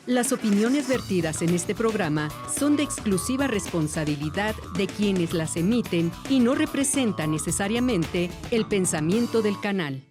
Las opiniones vertidas en este programa son de exclusiva responsabilidad de quienes las emiten y no representan necesariamente el pensamiento del canal.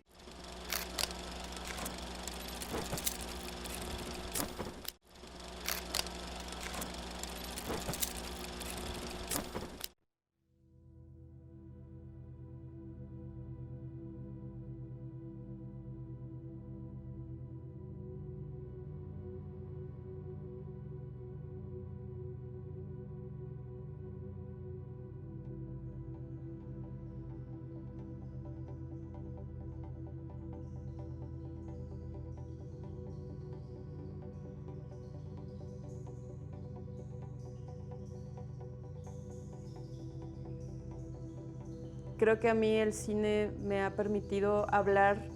Creo que a mí el cine me ha permitido hablar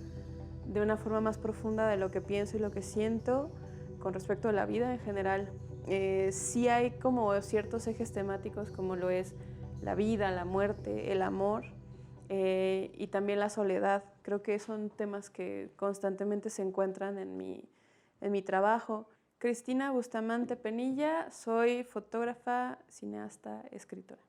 de una forma más profunda de lo que pienso y lo que siento con respecto a la vida en general. Sí hay como ciertos ejes temáticos como lo es la vida, la muerte, el amor y también la soledad. Creo que son temas que constantemente se encuentran en mi trabajo. Cristina Bustamante Penilla, soy fotógrafa, cineasta, escritora.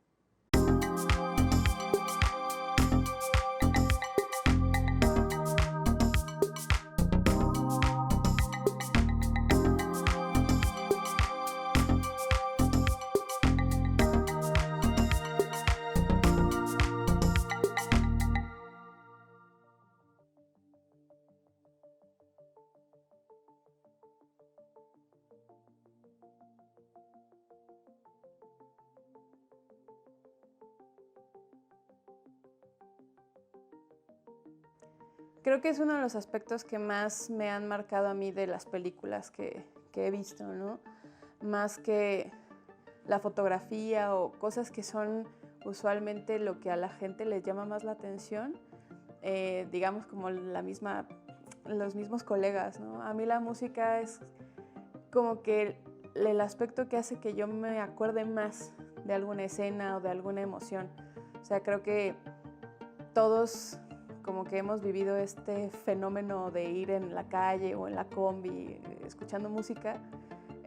Creo que es uno de los aspectos que más me han marcado a mí de las películas que he visto, ¿no? Más que la fotografía o cosas que son usualmente lo que a la gente les llama más la atención, digamos como los mismos colegas, ¿no? A mí la música es como que el aspecto que hace que yo me acuerde más de alguna escena o de alguna emoción. O sea, creo que todos como que hemos vivido este fenómeno de ir en la calle o en la combi escuchando música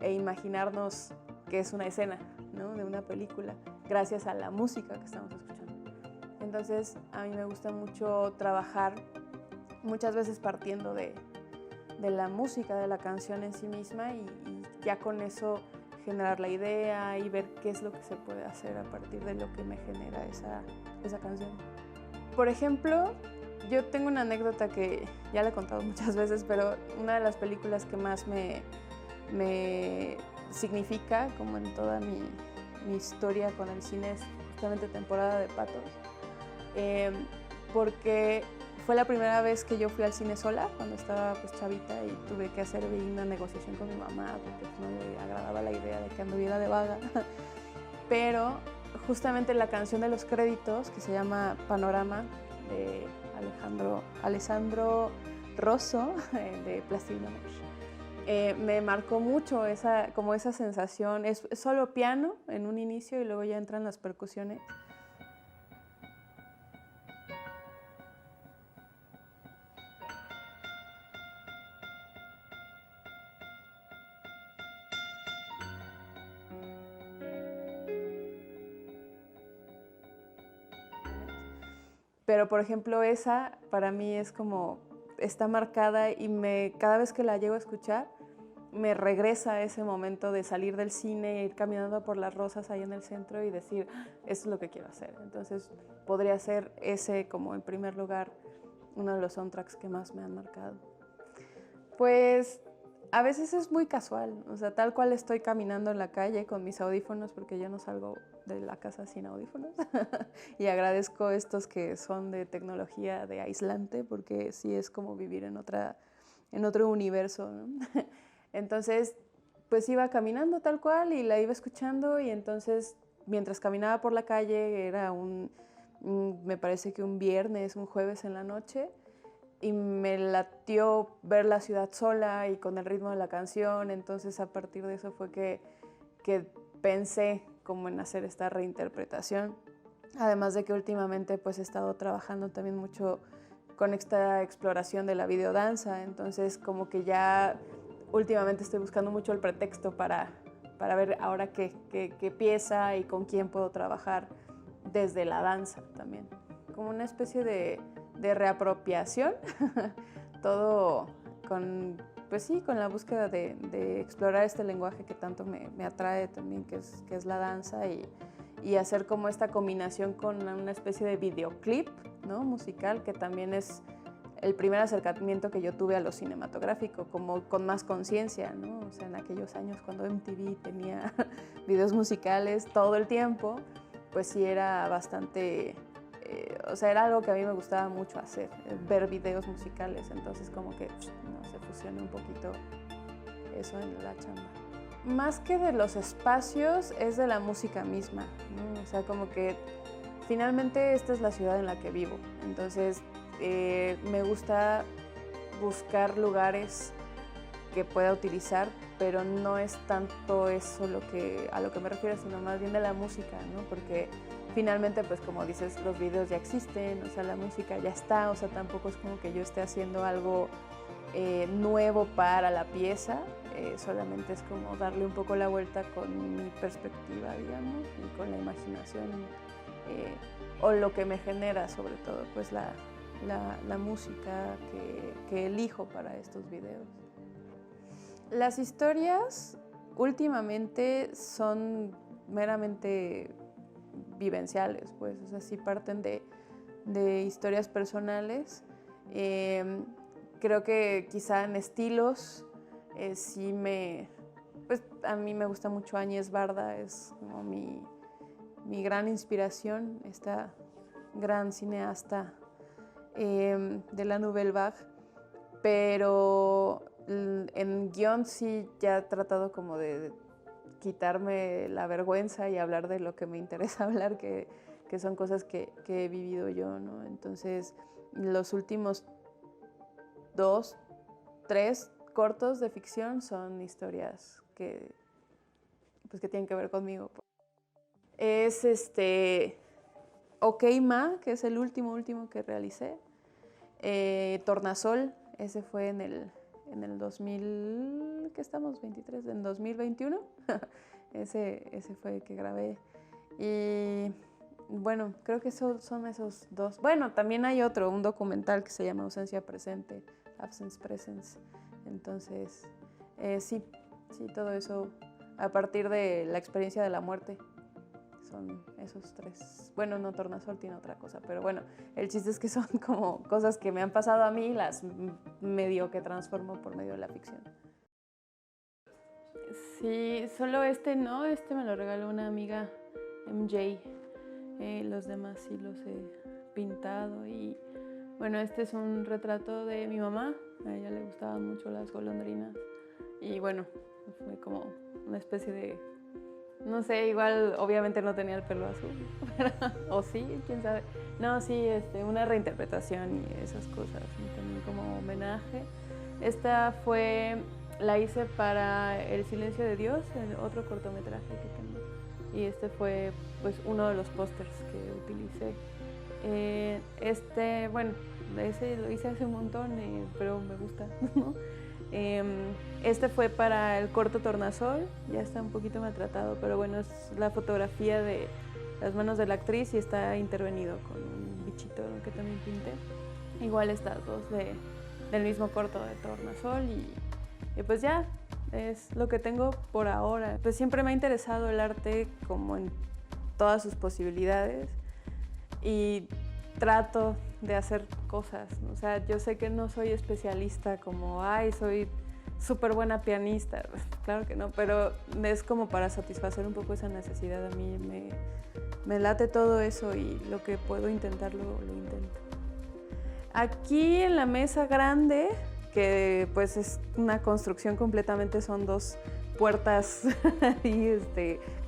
e imaginarnos que es una escena, ¿no?, de una película gracias a la música que estamos escuchando. Entonces a mí me gusta mucho trabajar muchas veces partiendo de la música, de la canción en sí misma y ya con eso generar la idea y ver qué es lo que se puede hacer a partir de lo que me genera esa canción. Por ejemplo, yo tengo una anécdota que ya la he contado muchas veces, pero una de las películas que más me significa, como en toda mi historia con el cine, es justamente Temporada de Patos, porque fue la primera vez que yo fui al cine sola, cuando estaba pues chavita y tuve que hacer una negociación con mi mamá porque no le agradaba la idea de que anduviera de vaga. Pero justamente la canción de los créditos, que se llama Panorama, de Alessandro Rosso, de Plastilina Mosh, me marcó mucho como esa sensación. Es solo piano en un inicio y luego ya entran las percusiones. Pero, por ejemplo, esa para mí es como, está marcada y cada vez que la llego a escuchar, me regresa a ese momento de salir del cine, ir caminando por las rosas ahí en el centro y decir, esto es lo que quiero hacer. Entonces, podría ser ese como en primer lugar uno de los soundtracks que más me han marcado. Pues a veces es muy casual, o sea, tal cual estoy caminando en la calle con mis audífonos, porque yo no salgo de la casa sin audífonos, y agradezco estos que son de tecnología de aislante, porque sí es como vivir en otro universo, ¿no? Entonces, pues iba caminando tal cual y la iba escuchando, y entonces mientras caminaba por la calle me parece que un viernes, un jueves en la noche, y me latió ver la ciudad sola y con el ritmo de la canción. Entonces a partir de eso fue que pensé como en hacer esta reinterpretación. Además de que últimamente pues he estado trabajando también mucho con esta exploración de la videodanza, entonces como que ya últimamente estoy buscando mucho el pretexto para ver ahora qué pieza y con quién puedo trabajar desde la danza también. Como una especie de reapropiación, todo con, pues sí, con la búsqueda de explorar este lenguaje que tanto me atrae también, que es la danza, y hacer como esta combinación con una especie de videoclip, ¿no? Musical, que también es el primer acercamiento que yo tuve a lo cinematográfico, como con más conciencia, ¿no? O sea, en aquellos años cuando MTV tenía videos musicales todo el tiempo, pues sí era bastante, o sea, era algo que a mí me gustaba mucho hacer, ver videos musicales, entonces como que no, se fusiona un poquito eso en la chamba. Más que de los espacios, es de la música misma, ¿no? O sea, como que finalmente esta es la ciudad en la que vivo, entonces me gusta buscar lugares que pueda utilizar, pero no es tanto eso a lo que me refiero, sino más bien de la música, ¿no? Porque finalmente, pues como dices, los videos ya existen, o sea, la música ya está, o sea, tampoco es como que yo esté haciendo algo nuevo para la pieza, solamente es como darle un poco la vuelta con mi perspectiva, digamos, y con la imaginación, o lo que me genera sobre todo, pues la música que elijo para estos videos. Las historias últimamente son meramente vivenciales, pues, o sea, sí parten de historias personales. Creo que quizá en estilos pues a mí me gusta mucho Áñez Barda, es como mi gran inspiración, esta gran cineasta de la Nouvelle Vague, pero en guión sí ya he tratado como de quitarme la vergüenza y hablar de lo que me interesa hablar, que son cosas que he vivido yo, ¿no? Entonces, los últimos 2, 3 cortos de ficción son historias que tienen que ver conmigo. Es Ok Ma, que es el último que realicé. Tornasol, ese fue en el 2000, ¿qué estamos? 23, en 2021. ese fue el que grabé. Y bueno, creo que son esos 2. Bueno, también hay otro, un documental que se llama Ausencia Presente, Absence Presence. Entonces, sí, todo eso a partir de la experiencia de la muerte. Son esos 3. Bueno, no, Tornasol tiene otra cosa, pero bueno, el chiste es que son como cosas que me han pasado a mí, las medio que transformo por medio de la ficción. Sí, solo no, me lo regaló una amiga, MJ. Los demás sí los he pintado y bueno, este es un retrato de mi mamá, a ella le gustaban mucho las golondrinas y bueno, fue como una especie de, no sé, igual obviamente no tenía el pelo azul, o sí, quién sabe. No, sí, una reinterpretación y esas cosas, también como homenaje. Esta la hice para El Silencio de Dios, el otro cortometraje que tengo. Y este fue pues uno de los pósters que utilicé. Bueno, ese lo hice hace un montón, pero me gusta, ¿no? Este fue para el corto Tornasol, ya está un poquito maltratado, pero bueno, es la fotografía de las manos de la actriz y está intervenido con un bichito, ¿no?, que también pinté. Igual estas dos del mismo corto de Tornasol y pues ya, es lo que tengo por ahora. Pues siempre me ha interesado el arte como en todas sus posibilidades y trato de hacer cosas, ¿no? O sea, yo sé que no soy especialista como, soy súper buena pianista, claro que no, pero es como para satisfacer un poco esa necesidad. A mí me late todo eso y lo que puedo intentar lo intento. Aquí en la mesa grande, que pues es una construcción completamente, son 2 puertas ahí,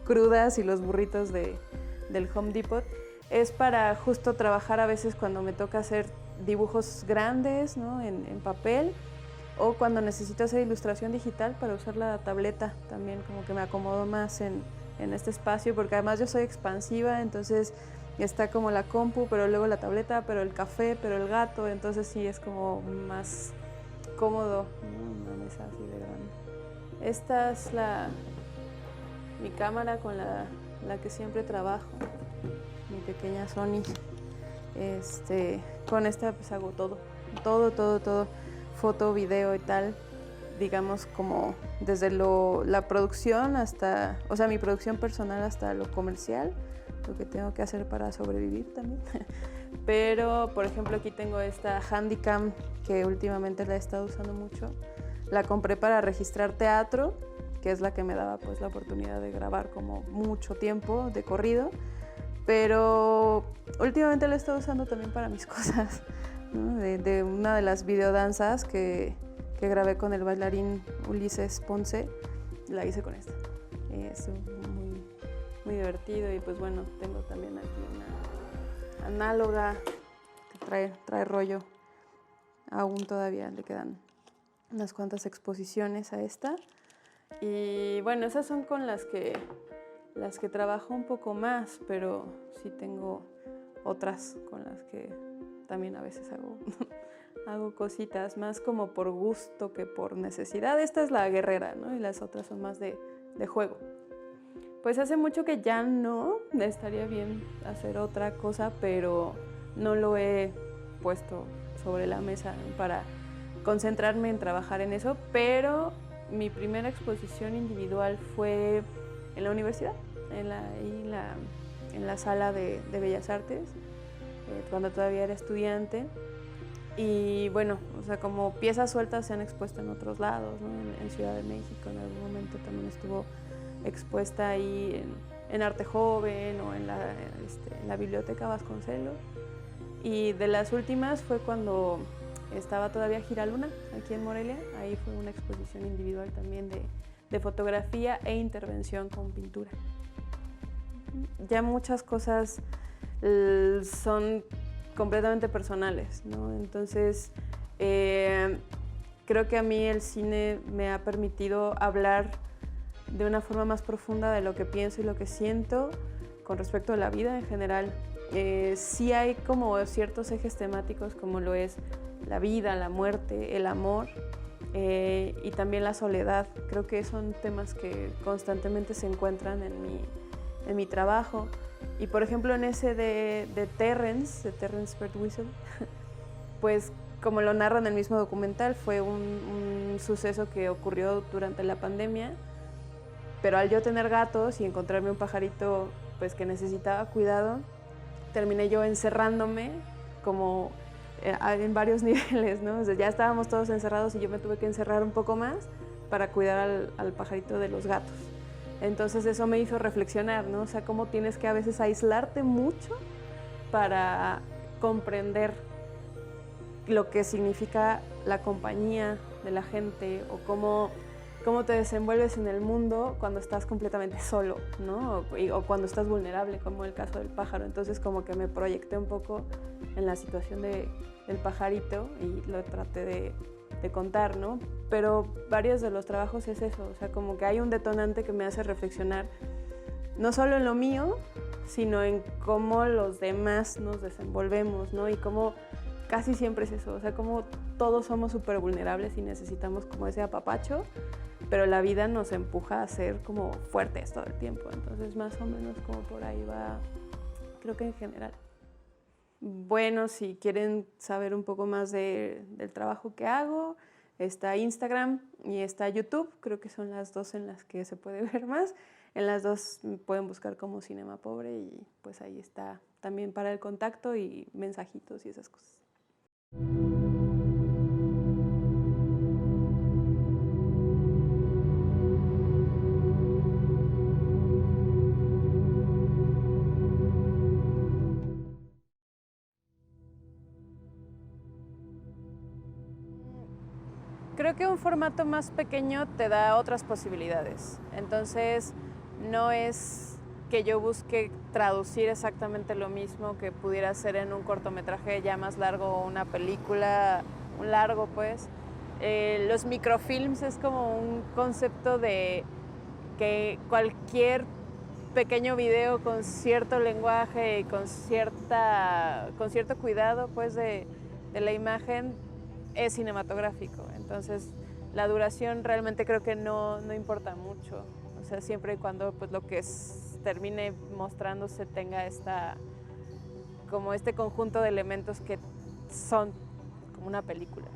crudas y los burritos del Home Depot, es para justo trabajar a veces cuando me toca hacer dibujos grandes, ¿no?, en papel, o cuando necesito hacer ilustración digital para usar la tableta también, como que me acomodo más en este espacio, porque además yo soy expansiva, entonces está como la compu, pero luego la tableta, pero el café, pero el gato, entonces sí es como más cómodo, ¿no? Una mesa así de grande. Esta es mi cámara con la que siempre trabajo, mi pequeña Sony. Con esta pues hago todo, foto, video y tal, digamos como desde la producción hasta, o sea, mi producción personal hasta lo comercial, lo que tengo que hacer para sobrevivir también. Pero, por ejemplo, aquí tengo esta Handycam que últimamente la he estado usando mucho. La compré para registrar teatro, que es la que me daba pues la oportunidad de grabar como mucho tiempo de corrido. Pero últimamente la he estado usando también para mis cosas, ¿no? De una de las videodanzas que grabé con el bailarín Ulises Ponce, la hice con esta. Es muy divertido y pues bueno, tengo también aquí una análoga que trae rollo. Aún todavía le quedan unas cuantas exposiciones a esta. Y bueno, esas son con las que trabajo un poco más, pero sí tengo otras con las que también a veces hago cositas, más como por gusto que por necesidad. Esta es la guerrera, ¿no? Y las otras son más de juego. Pues hace mucho que ya no, estaría bien hacer otra cosa, pero no lo he puesto sobre la mesa para concentrarme en trabajar en eso, pero mi primera exposición individual fue en la universidad, en la sala de Bellas Artes, cuando todavía era estudiante. Y bueno, o sea, como piezas sueltas se han expuesto en otros lados, ¿no? En Ciudad de México en algún momento también estuvo expuesta ahí en Arte Joven o en la Biblioteca Vasconcelos. Y de las últimas fue cuando estaba todavía Giraluna, aquí en Morelia. Ahí fue una exposición individual también de fotografía e intervención con pintura. Ya muchas cosas son completamente personales, ¿no? Entonces, creo que a mí el cine me ha permitido hablar de una forma más profunda de lo que pienso y lo que siento con respecto a la vida en general. Sí hay como ciertos ejes temáticos como lo es la vida, la muerte, el amor y también la soledad. Creo que son temas que constantemente se encuentran en mi trabajo. Y por ejemplo en ese de Terrence Birtwistle, pues como lo narra en el mismo documental, fue un suceso que ocurrió durante la pandemia, pero al yo tener gatos y encontrarme un pajarito pues que necesitaba cuidado, terminé yo encerrándome como en varios niveles, ¿no? O sea, ya estábamos todos encerrados y yo me tuve que encerrar un poco más para cuidar al pajarito de los gatos. Entonces eso me hizo reflexionar, ¿no? O sea, cómo tienes que a veces aislarte mucho para comprender lo que significa la compañía de la gente o cómo te desenvuelves en el mundo cuando estás completamente solo, ¿no? O cuando estás vulnerable, como el caso del pájaro. Entonces como que me proyecté un poco en la situación del pajarito y lo traté de contar, ¿no? Pero varios de los trabajos es eso, o sea, como que hay un detonante que me hace reflexionar no solo en lo mío, sino en cómo los demás nos desenvolvemos, ¿no? Y cómo casi siempre es eso, o sea, como todos somos súper vulnerables y necesitamos como ese apapacho, pero la vida nos empuja a ser como fuertes todo el tiempo, entonces más o menos como por ahí va, creo que en general. Bueno, si quieren saber un poco más del trabajo que hago, está Instagram y está YouTube, creo que son las dos en las que se puede ver más. En las dos pueden buscar como Cinema Pobre y pues ahí está también para el contacto y mensajitos y esas cosas. Creo que un formato más pequeño te da otras posibilidades. Entonces, no es que yo busque traducir exactamente lo mismo que pudiera ser en un cortometraje ya más largo o una película, un largo pues. Los microfilms es como un concepto de que cualquier pequeño video con cierto lenguaje y con cierto cuidado pues de la imagen es cinematográfico. Entonces la duración realmente creo que no importa mucho. O sea, siempre y cuando pues lo que termine mostrándose tenga como este conjunto de elementos que son como una película.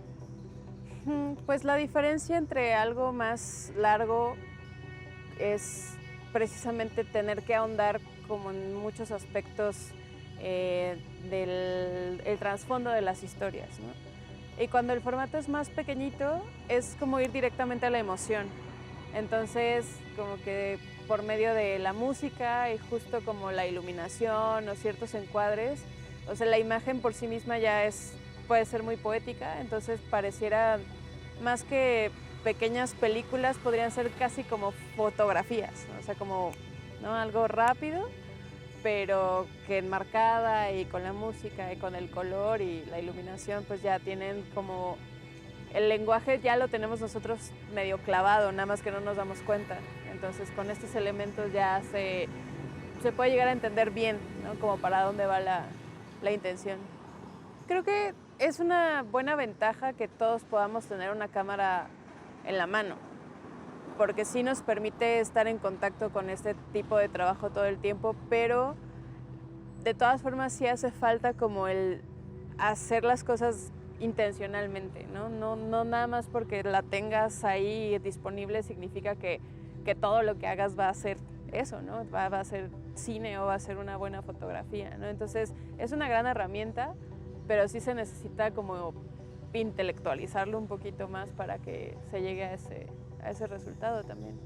Pues la diferencia entre algo más largo es precisamente tener que ahondar como en muchos aspectos del trasfondo de las historias, ¿no? Y cuando el formato es más pequeñito, es como ir directamente a la emoción. Entonces, como que por medio de la música y justo como la iluminación o ciertos encuadres, o sea, la imagen por sí misma ya puede ser muy poética, entonces pareciera más que pequeñas películas, podrían ser casi como fotografías, ¿no? O sea, como, ¿no?, algo rápido, pero que enmarcada y con la música y con el color y la iluminación, pues ya tienen como el lenguaje ya lo tenemos nosotros medio clavado, nada más que no nos damos cuenta. Entonces con estos elementos ya se puede llegar a entender bien, ¿no?, como para dónde va la intención. Creo que es una buena ventaja que todos podamos tener una cámara en la mano, porque sí nos permite estar en contacto con este tipo de trabajo todo el tiempo, pero de todas formas sí hace falta como el hacer las cosas intencionalmente, ¿no? No nada más porque la tengas ahí disponible significa que todo lo que hagas va a ser eso, ¿no? Va a ser cine o va a ser una buena fotografía, ¿no? Entonces es una gran herramienta, pero sí se necesita como intelectualizarlo un poquito más para que se llegue a ese resultado también.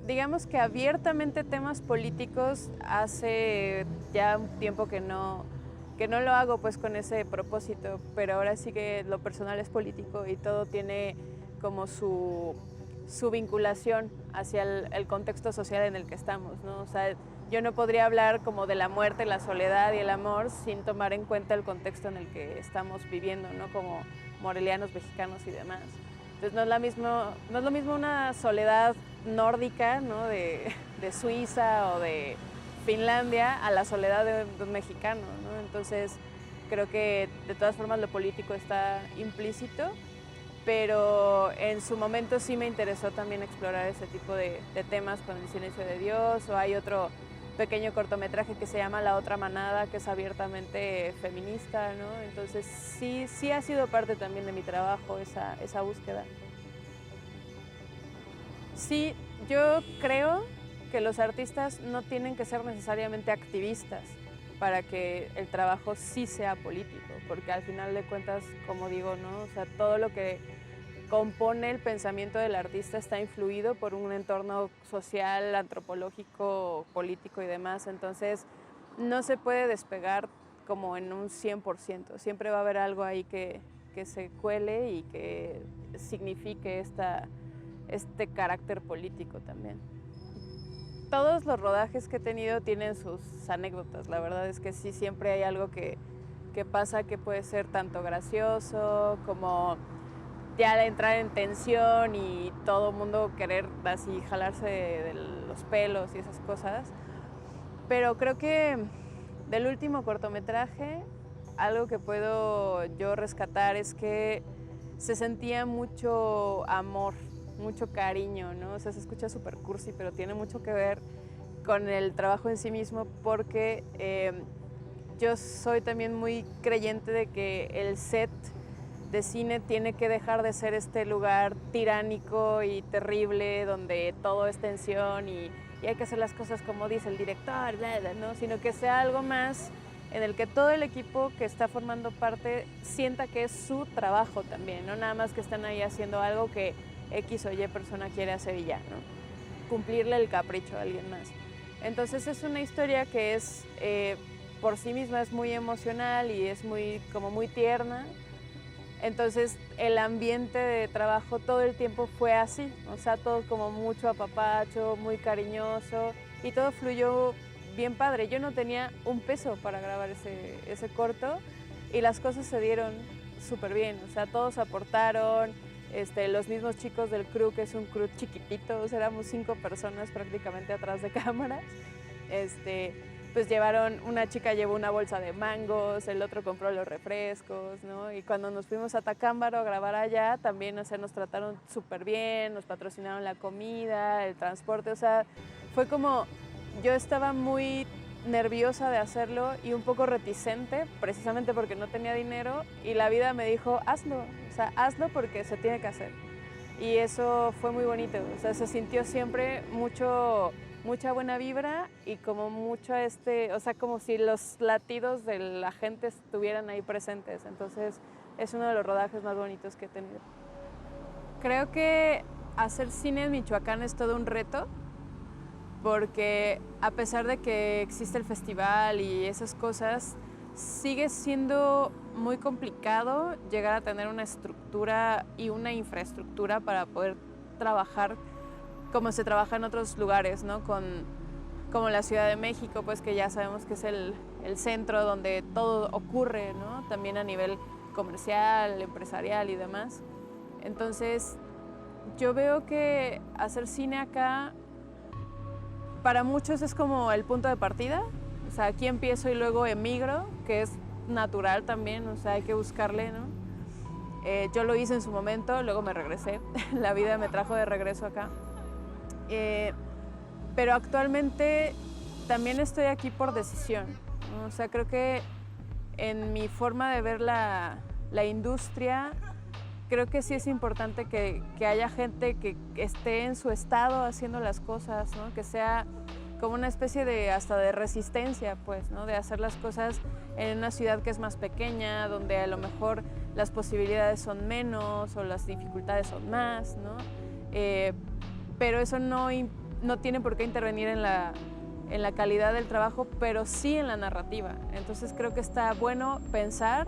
Digamos que abiertamente temas políticos hace ya un tiempo que no lo hago pues con ese propósito, pero ahora sí que lo personal es político y todo tiene como su vinculación hacia el contexto social en el que estamos, ¿no? O sea, yo no podría hablar como de la muerte, la soledad y el amor sin tomar en cuenta el contexto en el que estamos viviendo, ¿no? Como morelianos, mexicanos y demás. Entonces no es lo mismo una soledad nórdica, ¿no?, de Suiza o de Finlandia a la soledad de un mexicano, ¿no? Entonces creo que de todas formas lo político está implícito, pero en su momento sí me interesó también explorar ese tipo de temas con El silencio de Dios, o hay otro pequeño cortometraje que se llama La otra manada, que es abiertamente feminista, ¿no? Entonces sí ha sido parte también de mi trabajo esa búsqueda. Sí, yo creo que los artistas no tienen que ser necesariamente activistas para que el trabajo sí sea político, porque al final de cuentas, como digo, ¿no?, o sea, todo lo que compone el pensamiento del artista está influido por un entorno social, antropológico, político y demás. Entonces, no se puede despegar como en un 100%. Siempre va a haber algo ahí que se cuele y que signifique este carácter político también. Todos los rodajes que he tenido tienen sus anécdotas. La verdad es que sí, siempre hay algo que pasa que puede ser tanto gracioso como ya entrar en tensión y todo el mundo querer así jalarse de los pelos y esas cosas. Pero creo que del último cortometraje, algo que puedo yo rescatar es que se sentía mucho amor, mucho cariño, ¿no? O sea, se escucha súper cursi, pero tiene mucho que ver con el trabajo en sí mismo, porque yo soy también muy creyente de que el set de cine tiene que dejar de ser este lugar tiránico y terrible donde todo es tensión y hay que hacer las cosas como dice el director, ¿no? Sino que sea algo más en el que todo el equipo que está formando parte sienta que es su trabajo también, no nada más que están ahí haciendo algo que X o Y persona quiere hacer y ya, ¿no? Cumplirle el capricho a alguien más. Entonces es una historia que es por sí misma es muy emocional y es muy tierna. Entonces el ambiente de trabajo todo el tiempo fue así, o sea, todo como mucho apapacho, muy cariñoso y todo fluyó bien padre. Yo no tenía un peso para grabar ese corto y las cosas se dieron súper bien, o sea, todos aportaron, los mismos chicos del crew, que es un crew chiquitito, o sea, éramos 5 personas prácticamente atrás de cámaras, pues una chica llevó una bolsa de mangos, el otro compró los refrescos, ¿no? Y cuando nos fuimos a Tacámbaro a grabar allá, también, o sea, nos trataron súper bien, nos patrocinaron la comida, el transporte, o sea, fue como, yo estaba muy nerviosa de hacerlo y un poco reticente, precisamente porque no tenía dinero, y la vida me dijo, hazlo, o sea, hazlo porque se tiene que hacer. Y eso fue muy bonito, o sea, se sintió siempre mucha buena vibra y como mucho o sea, como si los latidos de la gente estuvieran ahí presentes. Entonces, es uno de los rodajes más bonitos que he tenido. Creo que hacer cine en Michoacán es todo un reto, porque a pesar de que existe el festival y esas cosas, sigue siendo muy complicado llegar a tener una estructura y una infraestructura para poder trabajar como se trabaja en otros lugares, ¿no? Como la Ciudad de México, pues que ya sabemos que es el centro donde todo ocurre, ¿no? También a nivel comercial, empresarial y demás. Entonces, yo veo que hacer cine acá, para muchos es como el punto de partida. O sea, aquí empiezo y luego emigro, que es natural también, o sea, hay que buscarle, ¿no? Yo lo hice en su momento, luego me regresé. La vida me trajo de regreso acá. Pero actualmente también estoy aquí por decisión, ¿no? O sea, creo que en mi forma de ver la industria, creo que sí es importante que haya gente que esté en su estado haciendo las cosas, ¿no? Que sea como una especie hasta de resistencia, pues, ¿no? De hacer las cosas en una ciudad que es más pequeña, donde a lo mejor las posibilidades son menos o las dificultades son más, ¿no? Pero eso no tiene por qué intervenir en la calidad del trabajo, pero sí en la narrativa. Entonces creo que está bueno pensar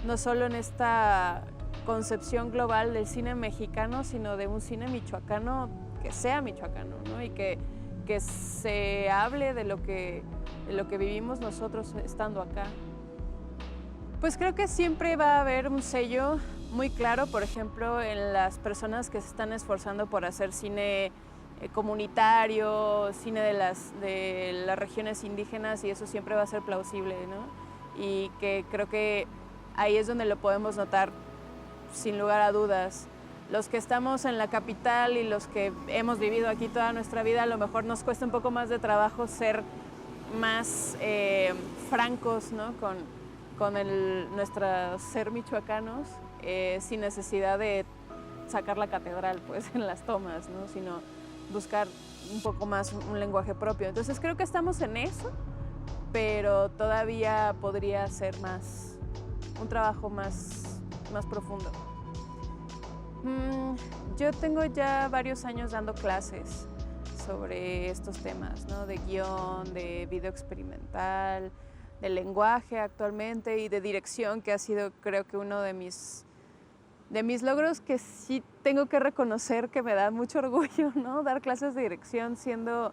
no solo en esta concepción global del cine mexicano, sino de un cine michoacano que sea michoacano, ¿no? Y que se hable de lo que vivimos nosotros estando acá. Pues creo que siempre va a haber un sello muy claro, por ejemplo, en las personas que se están esforzando por hacer cine comunitario, cine de las regiones indígenas, y eso siempre va a ser plausible, ¿no? Y que creo que ahí es donde lo podemos notar sin lugar a dudas. Los que estamos en la capital y los que hemos vivido aquí toda nuestra vida, a lo mejor nos cuesta un poco más de trabajo ser más francos, ¿no? con nuestro ser michoacanos, sin necesidad de sacar la catedral, pues, en las tomas, ¿no? Sino buscar un poco más un lenguaje propio. Entonces creo que estamos en eso, pero todavía podría ser un trabajo más profundo. Yo tengo ya varios años dando clases sobre estos temas, ¿no? De guión, de video experimental, de lenguaje actualmente y de dirección, que ha sido, creo que, uno de mis logros que sí tengo que reconocer que me da mucho orgullo, ¿no? Dar clases de dirección siendo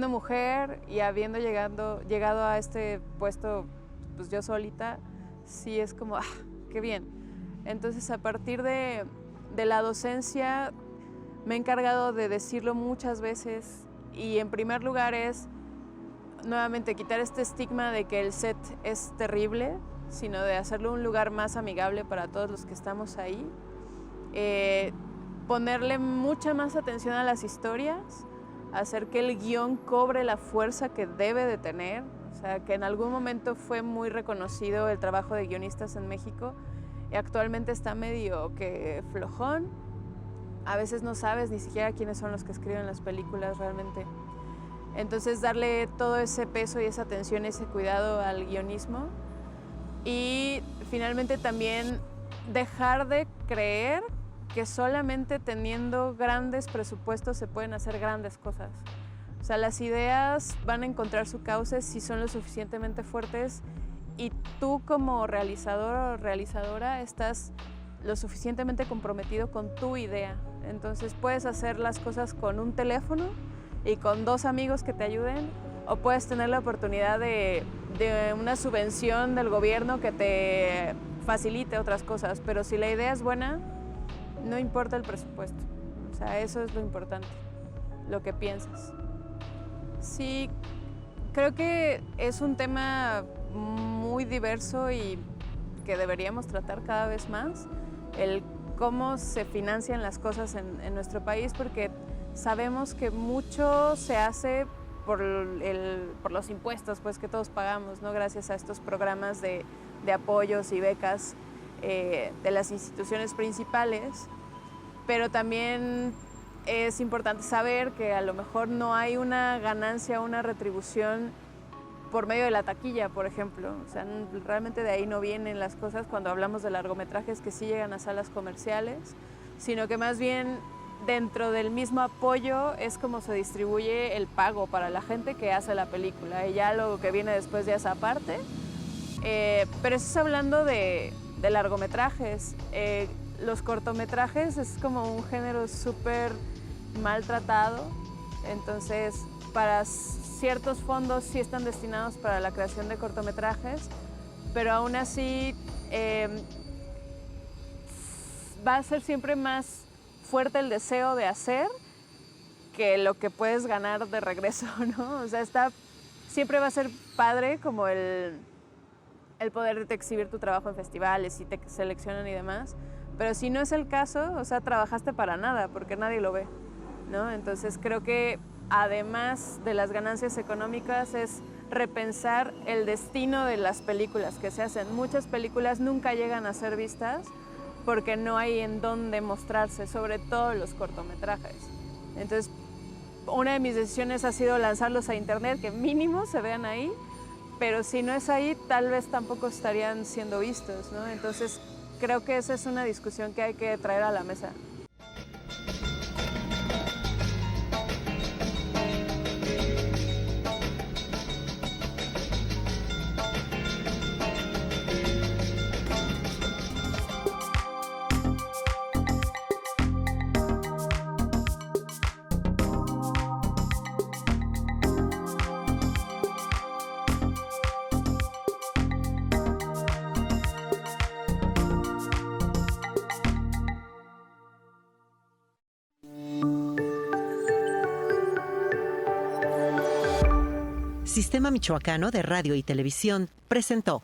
mujer y habiendo llegado a este puesto, pues yo solita, sí es como, qué bien. Entonces, a partir de la docencia me he encargado de decirlo muchas veces, y en primer lugar es nuevamente quitar este estigma de que el set es terrible, sino de hacerlo un lugar más amigable para todos los que estamos ahí. Ponerle mucha más atención a las historias, hacer que el guión cobre la fuerza que debe de tener. O sea, que en algún momento fue muy reconocido el trabajo de guionistas en México y actualmente está medio que flojón. A veces no sabes ni siquiera quiénes son los que escriben las películas realmente. Entonces, darle todo ese peso y esa atención, ese cuidado al guionismo. Y finalmente también dejar de creer que solamente teniendo grandes presupuestos se pueden hacer grandes cosas. O sea, las ideas van a encontrar su cauce si son lo suficientemente fuertes y tú como realizador o realizadora estás lo suficientemente comprometido con tu idea. Entonces puedes hacer las cosas con un teléfono y con 2 amigos que te ayuden, o puedes tener la oportunidad de una subvención del gobierno que te facilite otras cosas, pero si la idea es buena, no importa el presupuesto. O sea, eso es lo importante, lo que piensas. Sí, Creo que es un tema muy diverso y que deberíamos tratar cada vez más, el cómo se financian las cosas en nuestro país, porque sabemos que mucho se hace por los impuestos pues, que todos pagamos, ¿no? Gracias a estos programas de apoyos y becas de las instituciones principales, pero también es importante saber que a lo mejor no hay una ganancia, una retribución por medio de la taquilla, por ejemplo. O sea, realmente de ahí no vienen las cosas cuando hablamos de largometrajes que sí llegan a salas comerciales, sino que más bien dentro del mismo apoyo es como se distribuye el pago para la gente que hace la película, y ya lo que viene después de esa parte. Pero eso es hablando de largometrajes. Los cortometrajes es como un género súper maltratado, entonces para ciertos fondos sí están destinados para la creación de cortometrajes, pero aún así va a ser siempre más fuerte el deseo de hacer que lo que puedes ganar de regreso, ¿no? O sea, siempre va a ser padre como el poder exhibir tu trabajo en festivales y te seleccionan y demás, pero si no es el caso, o sea, trabajaste para nada porque nadie lo ve, ¿no? Entonces creo que además de las ganancias económicas es repensar el destino de las películas que se hacen. Muchas películas nunca llegan a ser vistas porque no hay en dónde mostrarse, sobre todo los cortometrajes. Entonces, una de mis decisiones ha sido lanzarlos a internet, que mínimo se vean ahí, pero si no es ahí, tal vez tampoco estarían siendo vistos, ¿no? Entonces, creo que esa es una discusión que hay que traer a la mesa. Sistema Michoacano de Radio y Televisión presentó